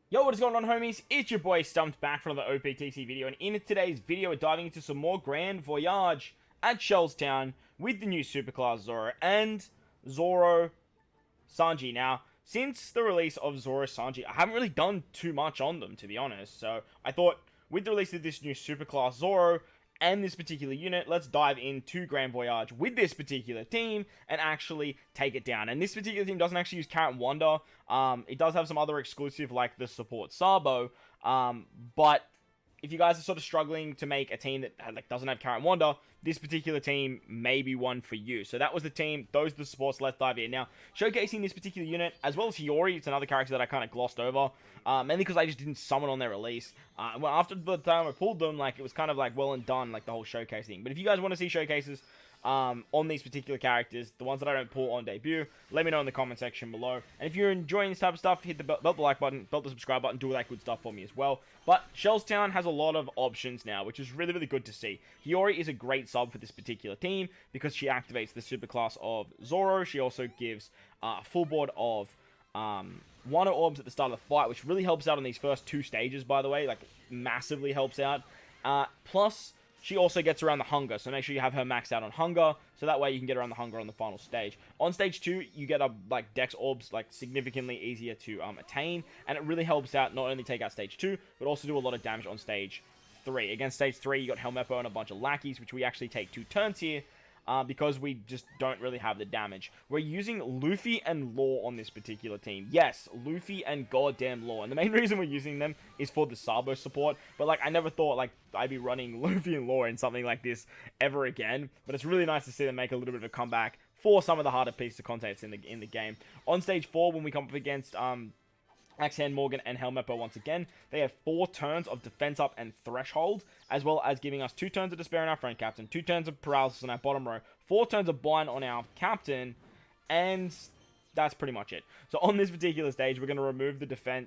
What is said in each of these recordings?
Yo, what is going on, homies? It's your boy Stumped back from the OPTC video, and in today's video, we're diving into some more Grand Voyage at Shellstown with the new Superclass Zoro and Zoro Sanji. Now, since the release of Zoro Sanji, I haven't really done too much on them, to be honest, so I thought with the release of this new Superclass Zoro and this particular unit, let's dive into Grand Voyage with this particular team and actually take it down. And this particular team doesn't actually use Carrot and Wonder. It does have some other exclusive like the support Sabo, but if you guys are sort of struggling to make a team that doesn't have Carrot and Wonder, this particular team may be one for you. So that was the team. Those are the supports. Let's dive in. Now, showcasing this particular unit, as well as Hiyori, it's another character that I kind of glossed over, mainly because I just didn't summon on their release. Well, after the time I pulled them, like, it was kind of like well and done, like the whole showcase thing. But if you guys want to see showcases on these particular characters, the ones that I don't pull on debut, let me know in the comment section below. And if you're enjoying this type of stuff, hit the belt the like button, belt the subscribe button, do all that good stuff for me as well. But Shellstown has a lot of options now, which is really, really good to see. Hiyori is a great sub for this particular team because she activates the superclass of Zoro. She also gives a full board of Wano Orbs at the start of the fight, which really helps out on these first two stages, by the way, like massively helps out. Plus, she also gets around the hunger, so make sure you have her maxed out on hunger, so that way you can get around the hunger on the final stage. On stage 2, you get like Dex Orbs, like significantly easier to attain, and it really helps out not only take out stage 2, but also do a lot of damage on stage 3. Against stage 3, you got Helmeppo and a bunch of lackeys, which we actually take 2 turns here, because we just don't really have the damage. We're using Luffy and Law on this particular team. Yes, Luffy and goddamn Law. And the main reason we're using them is for the Sabo support. But, like, I never thought, like, I'd be running Luffy and Law in something like this ever again. But it's really nice to see them make a little bit of a comeback for some of the harder pieces of content in the game. On stage 4, when we come up against Axe Morgan and Helmeppo once again, they have 4 turns of defense up and threshold, as well as giving us 2 turns of despair on our friend captain, 2 turns of paralysis on our bottom row, 4 turns of bind on our captain, and that's pretty much it. So on this particular stage, we're going to remove the despair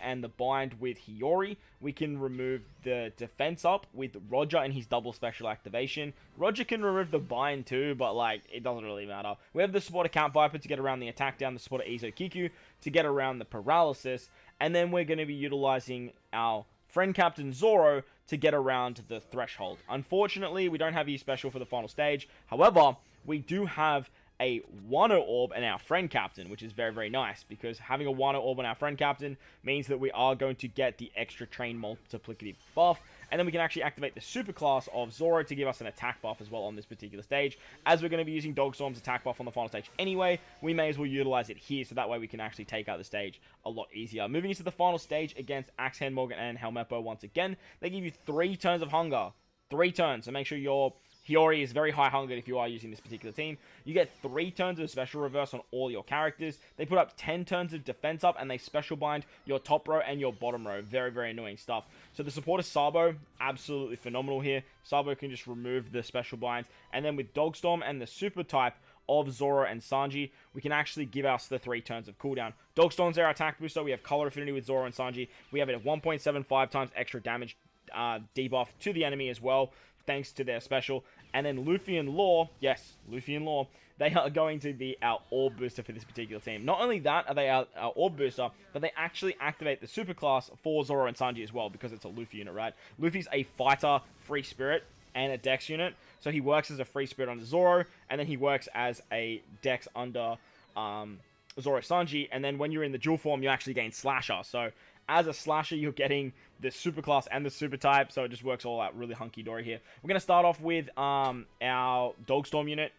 and the bind with Hiyori. We can remove the defense up with Roger and his double special activation. Roger can remove the bind too, but like it doesn't really matter. We have the support of Count Viper to get around the attack down, the support of Izo Kiku to get around the paralysis, and then we're going to be utilizing our friend Captain Zoro to get around the threshold. Unfortunately, we don't have E special for the final stage. However, we do have a Wano Orb and our friend captain, which is very, very nice, because having a Wano Orb and our friend captain means that we are going to get the extra train multiplicative buff, and then we can actually activate the superclass of Zoro to give us an attack buff as well on this particular stage. As we're going to be using Dogstorm's attack buff on the final stage anyway, we may as well utilize it here, so that way we can actually take out the stage a lot easier. Moving into the final stage against Axe Morgan and Helmeppo once again, they give you 3 turns of hunger. 3 turns, so make sure your Hiyori is very high hungered if you are using this particular team. You get 3 turns of special reverse on all your characters. They put up 10 turns of defense up, and they special bind your top row and your bottom row. Very, very annoying stuff. So the support of Sabo, absolutely phenomenal here. Sabo can just remove the special binds. And then with Dogstorm and the super type of Zoro and Sanji, we can actually give us the 3 turns of cooldown. Dogstorm's our attack booster. We have color affinity with Zoro and Sanji. We have it at 1.75 times extra damage debuff to the enemy as well, thanks to their special. And then Luffy and Law, yes, Luffy and Law, they are going to be our orb booster for this particular team. Not only that are they our orb booster, but they actually activate the superclass for Zoro and Sanji as well, because it's a Luffy unit, right? Luffy's a fighter, free spirit, and a dex unit, so he works as a free spirit under Zoro, and then he works as a dex under Zoro Sanji, and then when you're in the dual form, you actually gain Slasher. So as a Slasher, you're getting the superclass and the super type, so it just works all out really hunky-dory here. We're going to start off with our Dogstorm unit.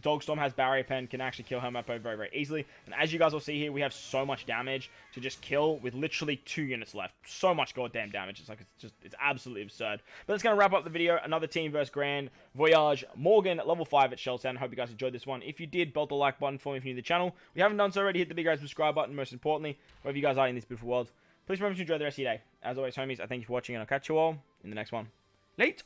Dogstorm has Barrier Pen, can actually kill Helmeppo very, very easily. And as you guys will see here, we have so much damage to just kill with literally 2 units left. So much goddamn damage. It's like, it's absolutely absurd. But that's going to wrap up the video. Another team versus Grand Voyage Morgan at level 5 at Shellstown. Hope you guys enjoyed this one. If you did, belt the like button for me if you're new to the channel. If you haven't done so already, hit the big red subscribe button. Most importantly, wherever you guys are in this beautiful world, please remember to enjoy the rest of your day. As always, homies, I thank you for watching, and I'll catch you all in the next one. Late!